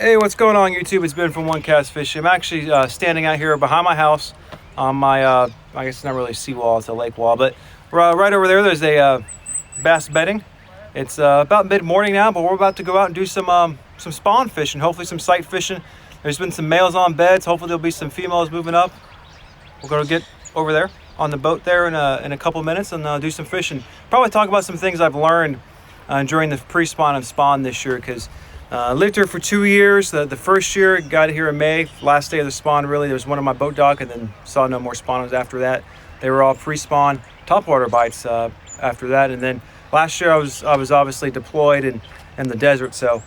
Hey, what's going on YouTube? It's Ben from OneCast Fishing. I'm actually standing out here behind my house on my, I guess it's not really a seawall, it's a lake wall, but right over there, there's a bass bedding. It's about mid-morning now, but we're about to go out and do some spawn fishing, hopefully some sight fishing. There's been some males on beds. Hopefully there'll be some females moving up. We're going to get over there on the boat there in a couple minutes and do some fishing. Probably talk about some things I've learned during the pre-spawn and spawn this year, because lived here for 2 years. The first year, got here in May, last day of the spawn really. There was one on my boat dock, and then saw no more spawners after that. They were all pre-spawn topwater bites after that. And then last year I was obviously deployed in the desert, so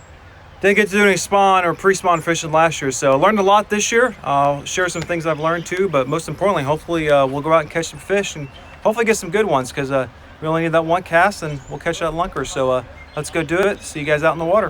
didn't get to do any spawn or pre-spawn fishing last year. So I learned a lot this year. I'll share some things I've learned too, but most importantly, hopefully we'll go out and catch some fish and hopefully get some good ones, because we only need that one cast and we'll catch that lunker. So let's go do it. See you guys out in the water.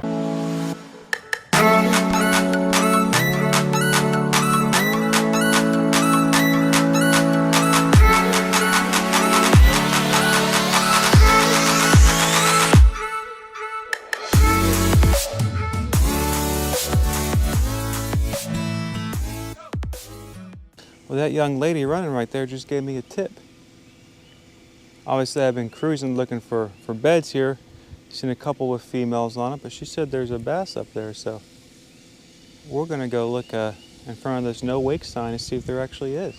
Well, that young lady running right there just gave me a tip. Obviously, I've been cruising looking for beds here. Seen a couple with females on it, but she said there's a bass up there, so we're gonna go look in front of this no wake sign and see if there actually is.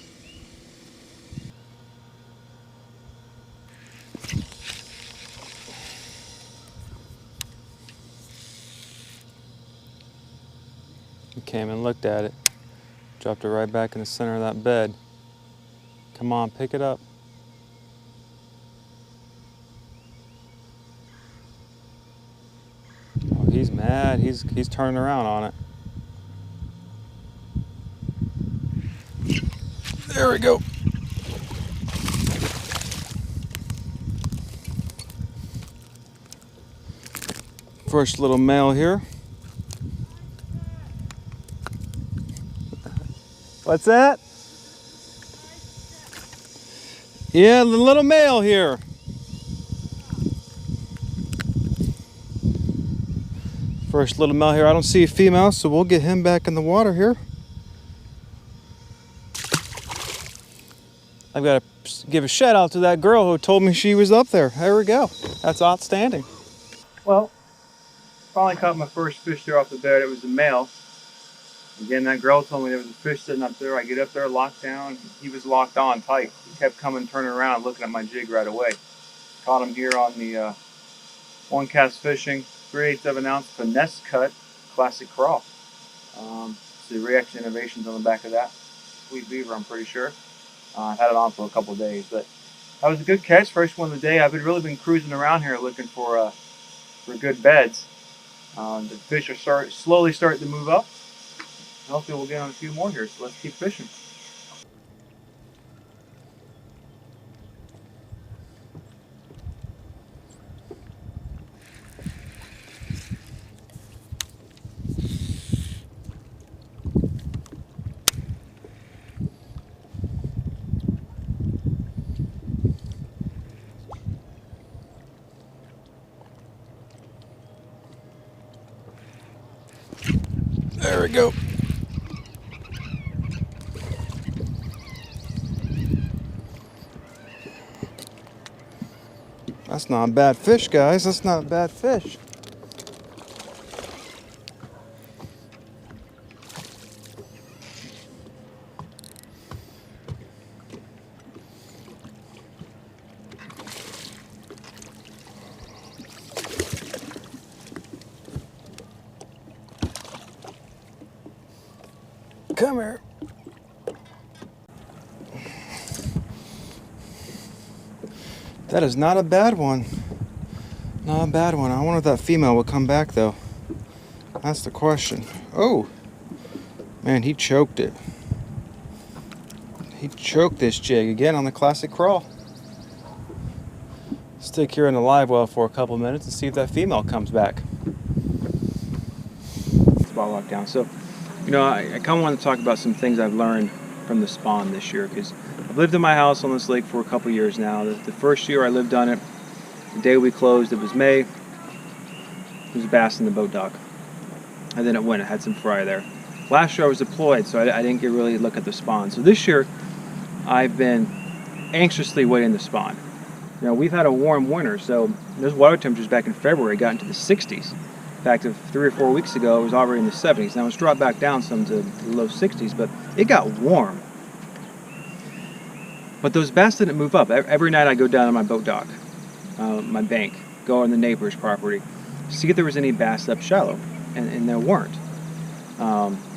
We came and looked at it. Dropped it right back in the center of that bed. Come on, pick it up. Oh, he's mad. He's turning around on it. There we go. First little male here. What's that? Yeah, the little male here. First little male here. I don't see a female, so we'll get him back in the water here. I've got to give a shout out to that girl who told me she was up there. There we go. That's outstanding. Well, finally caught my first fish there off the bed. It was a male. Again, that girl told me there was a fish sitting up there. I get up there, locked down. He was locked on tight. He kept coming, turning around, looking at my jig right away. Caught him here on the OneCast Fishing 3/8 ounce finesse cut classic crawl. See Reaction Innovations on the back of that. Sweet beaver, I'm pretty sure. I've had it on for a couple of days, but that was a good catch. First one of the day. I've really been cruising around here looking for good beds. The fish are slowly starting to move up. Hopefully we'll get on a few more here, so let's keep fishing. There we go. That's not a bad fish, guys. That's not a bad fish. Come here. That is not a bad one. Not a bad one. I wonder if that female will come back though. That's the question. Oh, man, he choked it. He choked this jig again on the classic crawl. Stick here in the live well for a couple minutes and see if that female comes back. Spot locked down. So, I kind of want to talk about some things I've learned from the spawn this year, because I've lived in my house on this lake for a couple years now. The first year I lived on it, the day we closed, it was May. There was bass in the boat dock. and then it went. It had some fry there. Last year I was deployed, so I didn't get really look at the spawn. So this year I've been anxiously waiting to spawn. You know, we've had a warm winter, so those water temperatures back in February got into the 60s. In fact, 3 or 4 weeks ago, it was already in the 70s. Now it's dropped back down some to the low 60s, but it got warm. But those bass didn't move up. Every night I go down to my boat dock, my bank, go on the neighbor's property, see if there was any bass up shallow, and there weren't.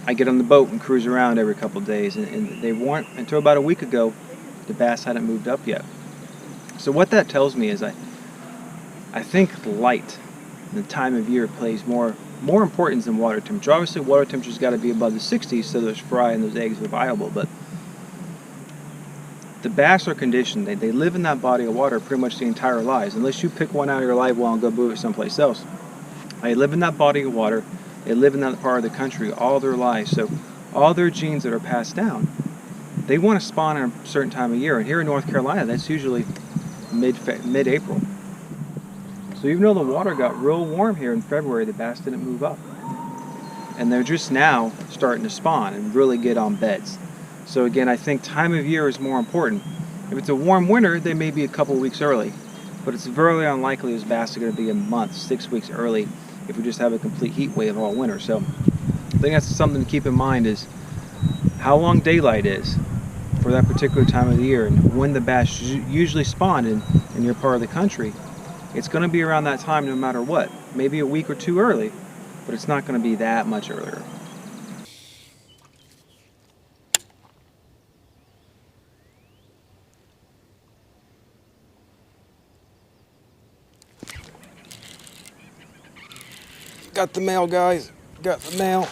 I get on the boat and cruise around every couple of days, and they weren't, until about a week ago, the bass hadn't moved up yet. So what that tells me is I think light, the time of year, plays more importance than water temperature. Obviously, water temperature's got to be above the 60s so those fry and those eggs are viable, but the bass are conditioned. They live in that body of water pretty much the entire lives, unless you pick one out of your live well and go move it someplace else. They live in that body of water. They live in that part of the country all their lives. So all their genes that are passed down, they want to spawn at a certain time of year. And here in North Carolina, that's usually mid-April. So even though the water got real warm here in February, the bass didn't move up. And they're just now starting to spawn and really get on beds. So again, I think time of year is more important. If it's a warm winter, they may be a couple weeks early. But it's very unlikely those bass are going to be a month, 6 weeks early if we just have a complete heat wave all winter. So I think that's something to keep in mind, is how long daylight is for that particular time of the year, and when the bass usually spawn in your part of the country. It's going to be around that time no matter what. Maybe a week or two early, but it's not going to be that much earlier. Got the mail, guys. Got the mail.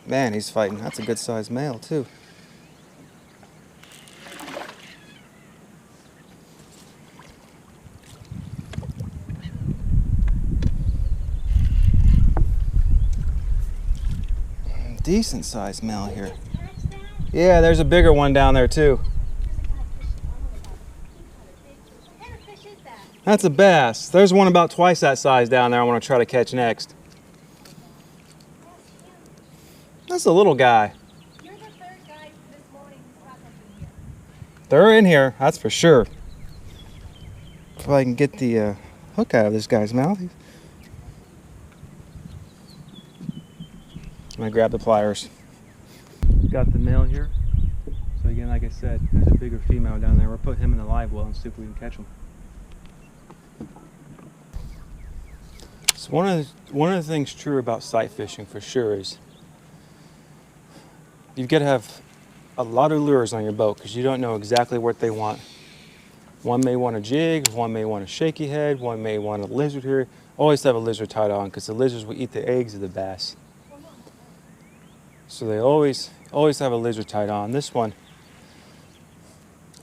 Man, he's fighting. That's a good sized male, too. Decent sized male here. Yeah, there's a bigger one down there, too. That's a bass. There's one about twice that size down there I want to try to catch next. That's a little guy. You're the third guy this morning who's caught something here. They're in here, that's for sure. If I can get the hook out of this guy's mouth. I'm gonna grab the pliers. Got the male here. So again, like I said, there's a bigger female down there. We'll put him in the live well and see if we can catch him. So one of the things true about sight fishing for sure is you've got to have a lot of lures on your boat, because you don't know exactly what they want. One may want a jig, one may want a shaky head, one may want a lizard here. Always have a lizard tied on, because the lizards will eat the eggs of the bass. So they always have a lizard tied on. This one,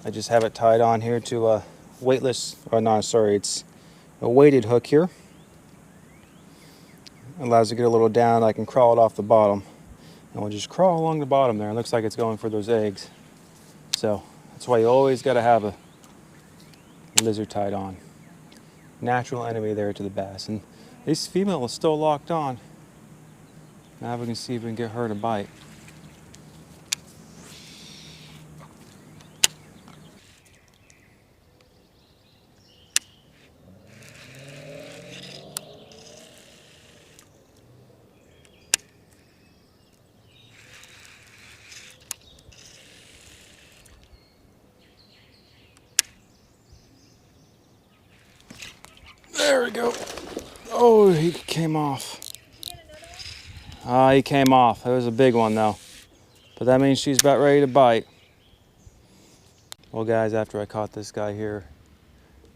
I just have it tied on here to a weightless, or no, sorry, it's a weighted hook here. Allows it to get a little down. I can crawl it off the bottom, and we'll just crawl along the bottom there. It looks like it's going for those eggs. So that's why you always got to have a lizard tied on. Natural enemy there to the bass. And this female is still locked on. Now we can see if we can get her to bite. There we go. Oh, he came off. He came off. It was a big one though. But that means she's about ready to bite. Well guys, after I caught this guy here,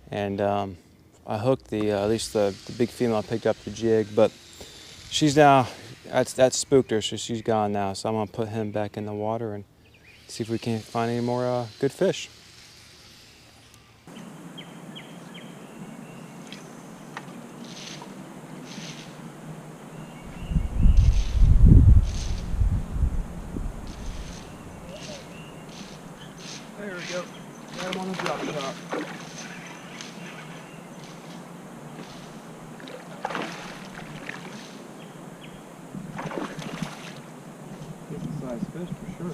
and I hooked at least the big female, I picked up the jig, but she's now, that spooked her, so she's gone now. So I'm gonna put him back in the water and see if we can find any more good fish. There we go. Got him on the drop shot. sure.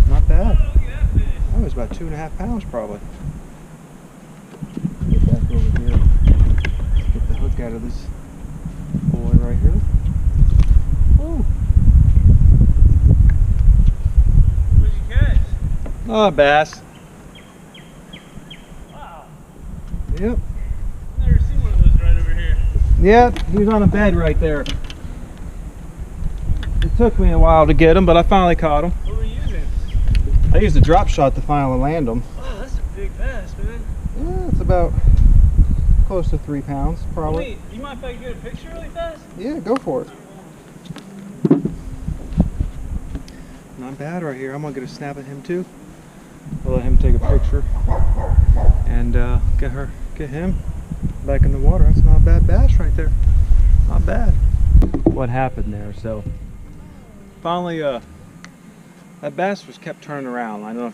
Not bad. That was about 2.5 pounds probably. Get back over here. Get the hook out of this boy right here. Woo. What'd you catch? Oh, a bass. Wow. Yep. I've never seen one of those right over here. Yep, he was on a bed right there. It took me a while to get him, but I finally caught him. What were you using? I used a drop shot to finally land him. Oh, that's a big bass, man. Yeah, it's about close to 3 pounds, probably. Wait, you mind if I get a picture really fast? Yeah, go for it. Not bad right here. I'm gonna get a snap at him too. I'll let him take a picture and get him back in the water. That's not a bad bass right there. Not bad. What happened there? So finally, that bass was kept turning around. I don't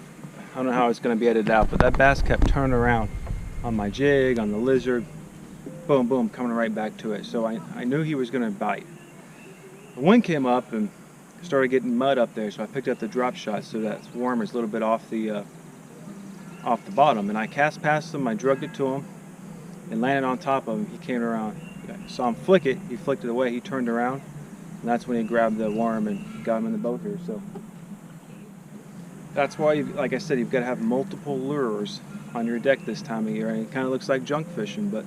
know how it's gonna be edited out, but that bass kept turning around on my jig, on the lizard. Boom, boom, coming right back to it. So I knew he was gonna bite. The wind came up and started getting mud up there, so I picked up the drop shot so that worm is a little bit off the bottom, and I cast past him. I drugged it to him and landed on top of him. He came around, I saw him flick it, he flicked it away, he turned around, and that's when he grabbed the worm and got him in the boat here. So that's why, like I said, you've got to have multiple lures on your deck this time of year, and it kind of looks like junk fishing, but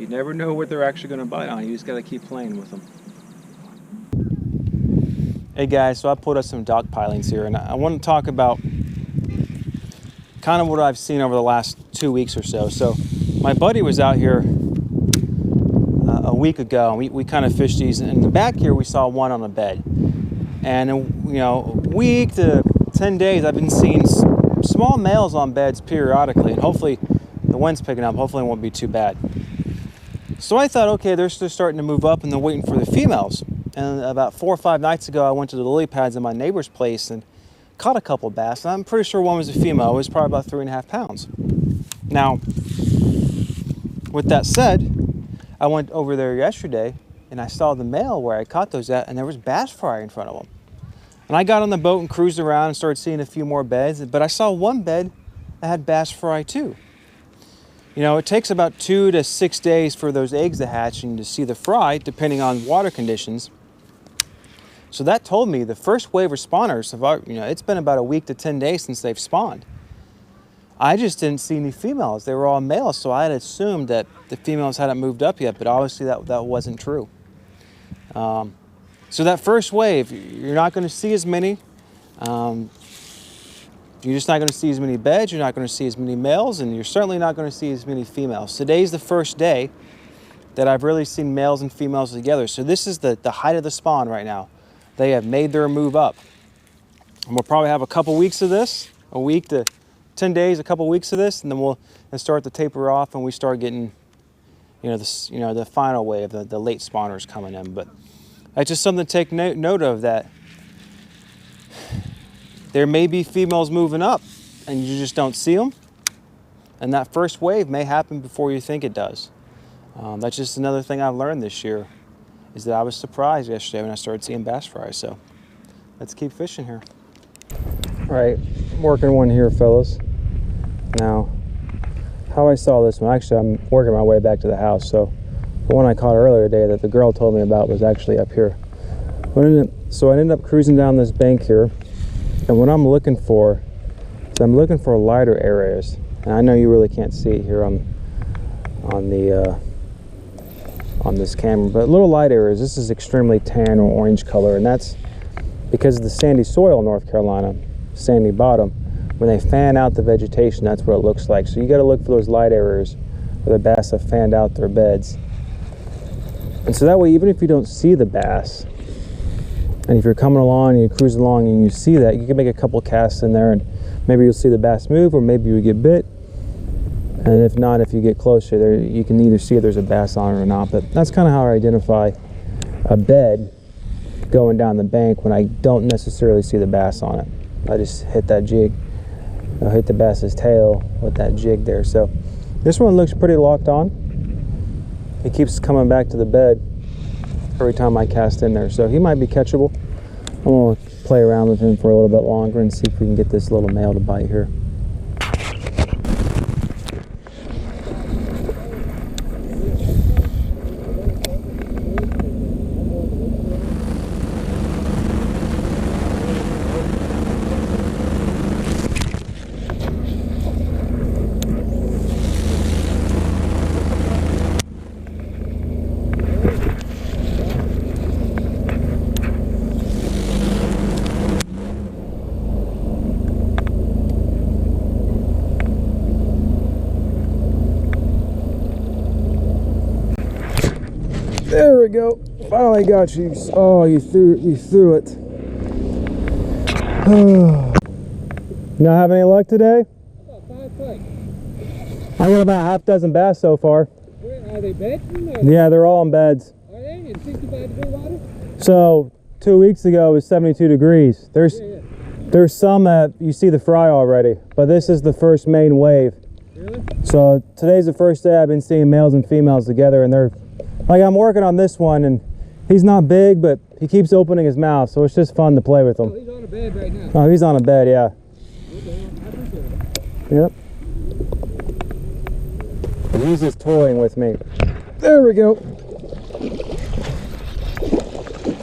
you never know what they're actually going to bite on. You just got to keep playing with them. Hey guys, so I put up some dock pilings here, and I want to talk about kind of what I've seen over the last 2 weeks or so. So my buddy was out here a week ago, and we kind of fished these. In the back here, we saw one on a bed. And in, a week to 10 days, I've been seeing small males on beds periodically, and hopefully the wind's picking up. Hopefully it won't be too bad. So I thought, okay, they're still starting to move up, and they're waiting for the females. And about 4 or 5 nights ago, I went to the lily pads in my neighbor's place and caught a couple bass. And I'm pretty sure one was a female. It was probably about 3.5 pounds. Now, with that said, I went over there yesterday and I saw the male where I caught those at, and there was bass fry in front of them. And I got on the boat and cruised around and started seeing a few more beds, but I saw one bed that had bass fry too. It takes about 2 to 6 days for those eggs to hatch and to see the fry, depending on water conditions. So that told me the first wave of spawners, it's been about a week to 10 days since they've spawned. I just didn't see any females. They were all males, so I had assumed that the females hadn't moved up yet, but obviously that wasn't true. So that first wave, you're not going to see as many. You're just not going to see as many beds, you're not going to see as many males, and you're certainly not going to see as many females. Today's the first day that I've really seen males and females together. So this is the height of the spawn right now. They have made their move up. And we'll probably have a couple weeks of this, a week to 10 days, a couple weeks of this, and then we'll start to taper off, and we start getting, the final wave, the late spawners coming in. But that's just something to take note of, that there may be females moving up, and you just don't see them. And that first wave may happen before you think it does. That's just another thing I've learned this year, is that I was surprised yesterday when I started seeing bass fry. So let's keep fishing here. All right, I'm working one here, fellas. Now, how I saw this one, actually I'm working my way back to the house. So the one I caught earlier today that the girl told me about was actually up here. So I ended up cruising down this bank here, and what I'm looking for is I'm looking for lighter areas. And I know you really can't see it here on this camera, but little light areas. This is extremely tan or orange color, and that's because of the sandy soil in North Carolina, sandy bottom. When they fan out the vegetation, that's what it looks like. So you got to look for those light areas where the bass have fanned out their beds. And so that way, even if you don't see the bass, and if you're coming along and you're cruising along and you see that, you can make a couple casts in there, and maybe you'll see the bass move, or maybe you get bit. And if not, if you get closer, there you can either see if there's a bass on it or not. But that's kind of how I identify a bed going down the bank when I don't necessarily see the bass on it. I just hit that jig. I'll hit the bass's tail with that jig there. So this one looks pretty locked on. he keeps coming back to the bed every time I cast in there, so he might be catchable. I'm gonna play around with him for a little bit longer and see if we can get this little male to bite here. There we go. Finally got you. Oh, you threw it. Not having any luck today? About 5 fights. I got about half dozen bass so far. Are they beds? Yeah, they're all in beds. Are they in 65-degree water? So 2 weeks ago it was 72 degrees. There's some that you see the fry already, but this is the first main wave. Really? So today's the first day I've been seeing males and females together, and they're like, I'm working on this one, and he's not big, but he keeps opening his mouth, so it's just fun to play with him. Oh, he's on a bed right now. Oh, he's on a bed, yeah. Okay, I appreciate it. Yep. He's just toying with me. There we go.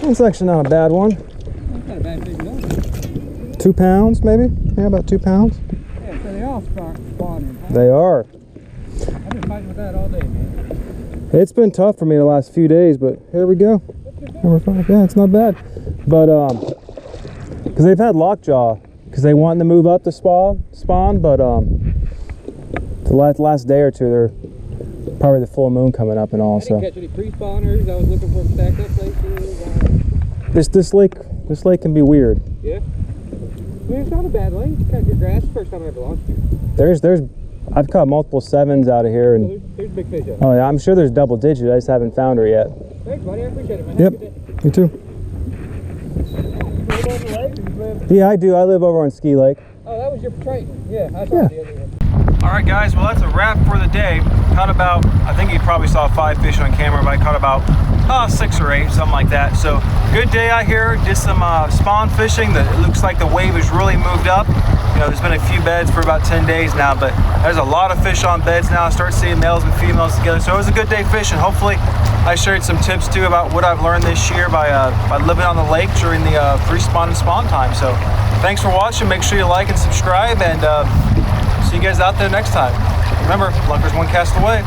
That's actually not a bad one. That's not a bad fish at all. 2 pounds, maybe? Yeah, about 2 pounds. Yeah, so they all spawning. Huh? They are. I've been fighting with that all day, man. It's been tough for me the last few days, but here we go. Number 5. Yeah, it's not bad. But because they've had lockjaw, because they want to move up to spawn, but the last day or two, they're probably the full moon coming up and all. I So didn't catch any pre-spawners. I was looking for stacked up places. this lake can be weird. Yeah. I mean, it's not a bad lake. You catch your grass. First time I ever launched here. I've caught multiple 7s out of here, So and there's big fish out. oh yeah, I'm sure there's double digit. I just haven't found her yet. Thanks, buddy. I appreciate it, man. Yep, Have a good day. you too. You live on the lake, or you live... Yeah, I do. I live over on Ski Lake. Oh, that was your Triton. Yeah, I saw Yeah. the other one. All right, guys. Well, that's a wrap for the day. Caught about, I think you probably saw 5 fish on camera, but I caught about 6 or 8, something like that. So good day out here. Did some spawn fishing. It looks like the wave has really moved up. You know, there's been a few beds for about 10 days now, but there's a lot of fish on beds now. I start seeing males and females together. So it was a good day fishing. Hopefully I shared some tips too about what I've learned this year by living on the lake during the pre-spawn and spawn time. So thanks for watching. Make sure you like and subscribe, and see you guys out there next time. Remember, Lunkers one cast away.